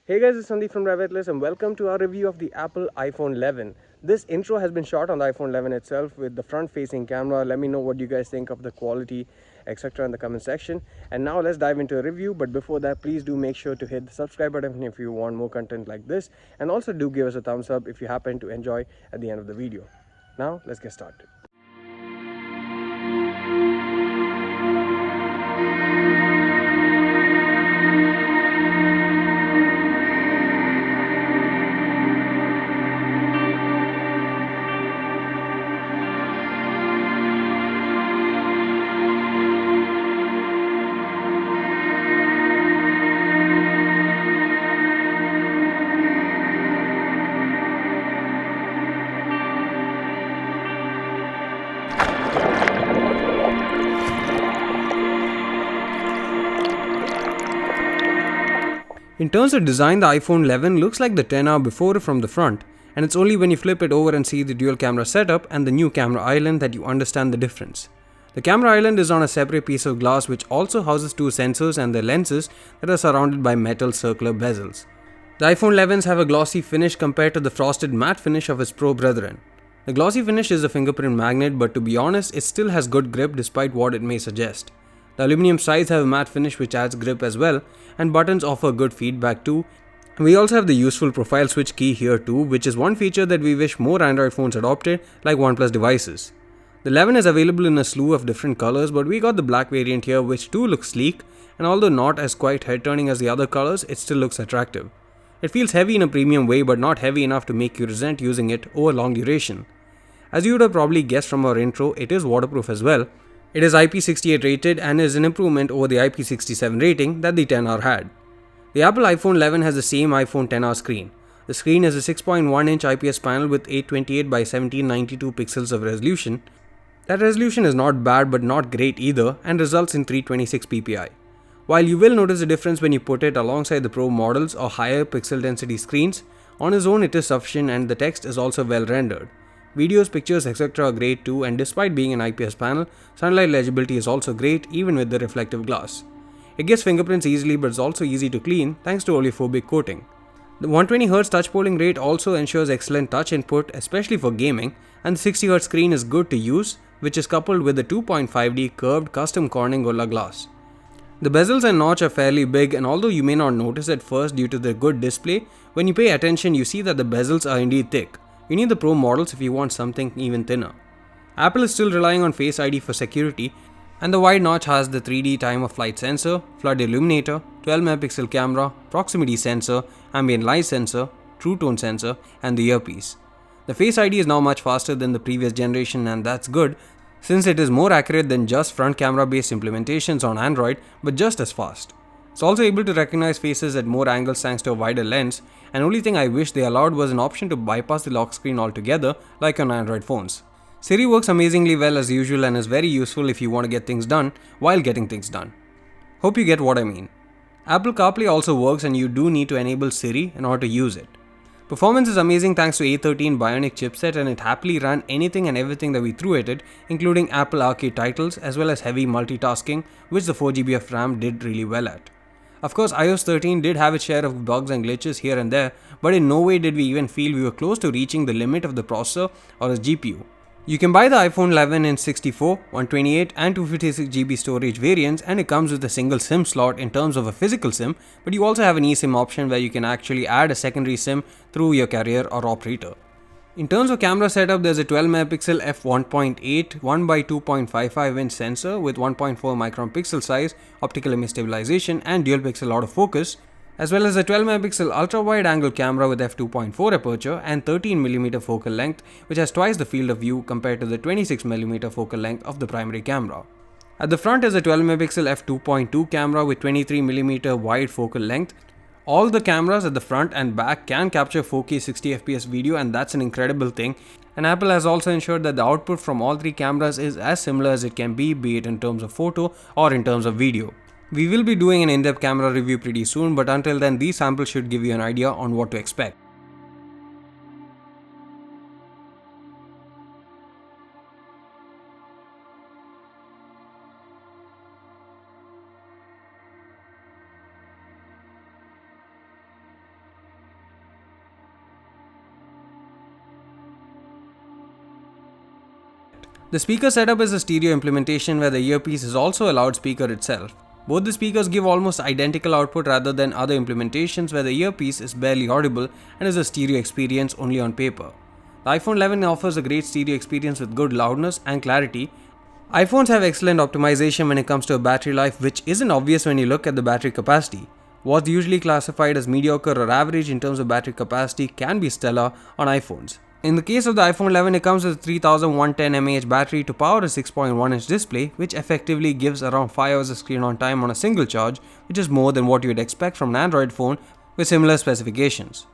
Hey guys, it's Sandeep from RevAtlas and welcome to our review of the Apple iPhone 11. This intro has been shot on the iPhone 11 itself with the front facing camera. Let me know what you guys think of the quality, etc. in the comment section. And now let's dive into a review. But before that, please do make sure to hit the subscribe button if you want more content like this. And also do give us a thumbs up if you happen to enjoy at the end of the video. Now let's get started. In terms of design, the iPhone 11 looks like the 10R before from the front, and it's only when you flip it over and see the dual camera setup and the new camera island that you understand the difference. The camera island is on a separate piece of glass which also houses two sensors and their lenses that are surrounded by metal circular bezels. The iPhone 11s have a glossy finish compared to the frosted matte finish of its Pro brethren. The glossy finish is a fingerprint magnet, but to be honest, it still has good grip despite what it may suggest. The aluminum sides have a matte finish which adds grip as well, and buttons offer good feedback too. We also have the useful profile switch key here too, which is one feature that we wish more Android phones adopted like OnePlus devices. The 11 is available in a slew of different colors, but we got the black variant here which too looks sleek, and although not as quite head turning as the other colors, it still looks attractive. It feels heavy in a premium way but not heavy enough to make you resent using it over long duration. As you would have probably guessed from our intro, it is waterproof as well. It is IP68 rated and is an improvement over the IP67 rating that the 10R had. The Apple iPhone 11 has the same iPhone 10R screen. The screen is a 6.1-inch IPS panel with 828 by 1792 pixels of resolution. That resolution is not bad but not great either and results in 326 ppi. While you will notice a difference when you put it alongside the Pro models or higher pixel density screens, on its own it is sufficient and the text is also well rendered. Videos, pictures, etc. are great too, and despite being an IPS panel, sunlight legibility is also great even with the reflective glass. It gets fingerprints easily but it's also easy to clean thanks to oleophobic coating. The 120Hz touch polling rate also ensures excellent touch input, especially for gaming, and the 60Hz screen is good to use, which is coupled with the 2.5D curved custom Corning Gorilla glass. The bezels and notch are fairly big, and although you may not notice at first due to the good display, when you pay attention you see that the bezels are indeed thick. You need the Pro models if you want something even thinner. Apple is still relying on Face ID for security, and the wide notch has the 3D time of flight sensor, flood illuminator, 12-megapixel camera, proximity sensor, ambient light sensor, true tone sensor, and the earpiece. The Face ID is now much faster than the previous generation, and that's good since it is more accurate than just front camera based implementations on Android, but just as fast. It's also able to recognize faces at more angles thanks to a wider lens, and only thing I wish they allowed was an option to bypass the lock screen altogether like on Android phones. Siri works amazingly well as usual and is very useful if you want to get things done while getting things done. Hope you get what I mean. Apple CarPlay also works and you do need to enable Siri in order to use it. Performance is amazing thanks to A13 Bionic chipset, and it happily ran anything and everything that we threw at it, including Apple Arcade titles as well as heavy multitasking, which the 4GB of RAM did really well at. Of course, iOS 13 did have its share of bugs and glitches here and there, but in no way did we even feel we were close to reaching the limit of the processor or its GPU. You can buy the iPhone 11 in 64, 128 and 256GB storage variants, and it comes with a single SIM slot in terms of a physical SIM, but you also have an eSIM option where you can actually add a secondary SIM through your carrier or operator. In terms of camera setup, there's a 12-megapixel f1.8 1x2.55-inch sensor with 1.4 micron pixel size, optical image stabilization and dual pixel autofocus, as well as a 12-megapixel ultra-wide angle camera with f2.4 aperture and 13mm focal length, which has twice the field of view compared to the 26mm focal length of the primary camera. At the front is a 12-megapixel f2.2 camera with 23mm wide focal length. All the cameras at the front and back can capture 4K 60fps video, and that's an incredible thing. And Apple has also ensured that the output from all three cameras is as similar as it can be it in terms of photo or in terms of video. We will be doing an in-depth camera review pretty soon, but until then these samples should give you an idea on what to expect. The speaker setup is a stereo implementation where the earpiece is also a loudspeaker itself. Both the speakers give almost identical output rather than other implementations where the earpiece is barely audible and is a stereo experience only on paper. The iPhone 11 offers a great stereo experience with good loudness and clarity. iPhones have excellent optimization when it comes to a battery life, which isn't obvious when you look at the battery capacity. What's usually classified as mediocre or average in terms of battery capacity can be stellar on iPhones. In the case of the iPhone 11, it comes with a 3110 mAh battery to power a 6.1-inch display, which effectively gives around 5 hours of screen on time on a single charge, which is more than what you would expect from an Android phone with similar specifications.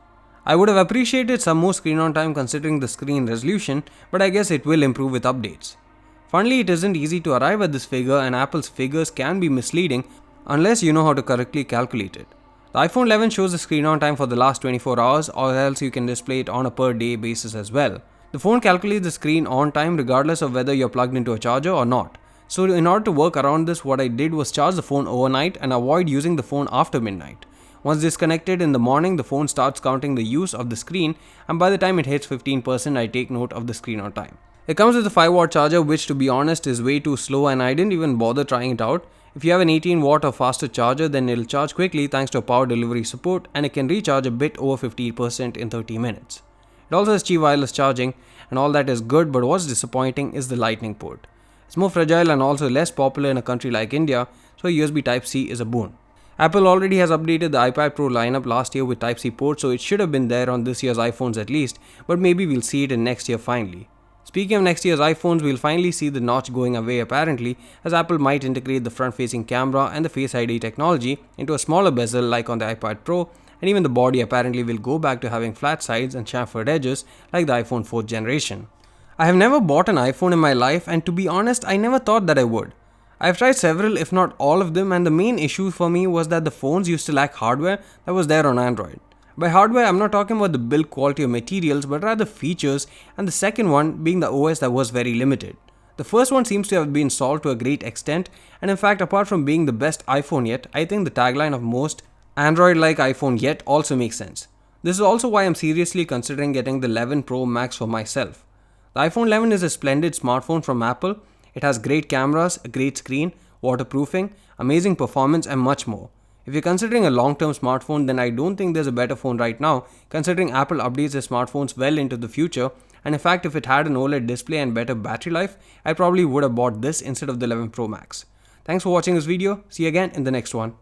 I would have appreciated some more screen on time considering the screen resolution, but I guess it will improve with updates. Funnily, it isn't easy to arrive at this figure, and Apple's figures can be misleading unless you know how to correctly calculate it. The iPhone 11 shows the screen on time for the last 24 hours, or else you can display it on a per day basis as well. The phone calculates the screen on time regardless of whether you're plugged into a charger or not. So in order to work around this, what I did was charge the phone overnight and avoid using the phone after midnight. Once disconnected in the morning, the phone starts counting the use of the screen, and by the time it hits 15%, I take note of the screen on time. It comes with a 5-watt charger, which to be honest is way too slow, and I didn't even bother trying it out. If you have an 18-watt or faster charger, then it'll charge quickly thanks to power delivery support, and it can recharge a bit over 50% in 30 minutes. It also has Qi wireless charging, and all that is good, but what's disappointing is the Lightning port. It's more fragile and also less popular in a country like India, so USB Type-C is a boon. Apple already has updated the iPad Pro lineup last year with Type-C port, so it should have been there on this year's iPhones at least, but maybe we'll see it in next year finally. Speaking of next year's iPhones, we'll finally see the notch going away apparently, as Apple might integrate the front-facing camera and the Face ID technology into a smaller bezel like on the iPad Pro, and even the body apparently will go back to having flat sides and chamfered edges like the iPhone 4th generation. I have never bought an iPhone in my life, and to be honest, I never thought that I would. I've tried several, if not all of them, and the main issue for me was that the phones used to lack hardware that was there on Android. By hardware, I'm not talking about the build quality of materials, but rather features, and the second one being the OS that was very limited. The first one seems to have been solved to a great extent, and in fact, apart from being the best iPhone yet, I think the tagline of most Android-like iPhone yet also makes sense. This is also why I'm seriously considering getting the 11 Pro Max for myself. The iPhone 11 is a splendid smartphone from Apple. It has great cameras, a great screen, waterproofing, amazing performance, and much more. If you're considering a long-term smartphone, then I don't think there's a better phone right now, considering Apple updates their smartphones well into the future, and in fact if it had an OLED display and better battery life, I probably would have bought this instead of the 11 Pro Max. Thanks for watching this video, see you again in the next one.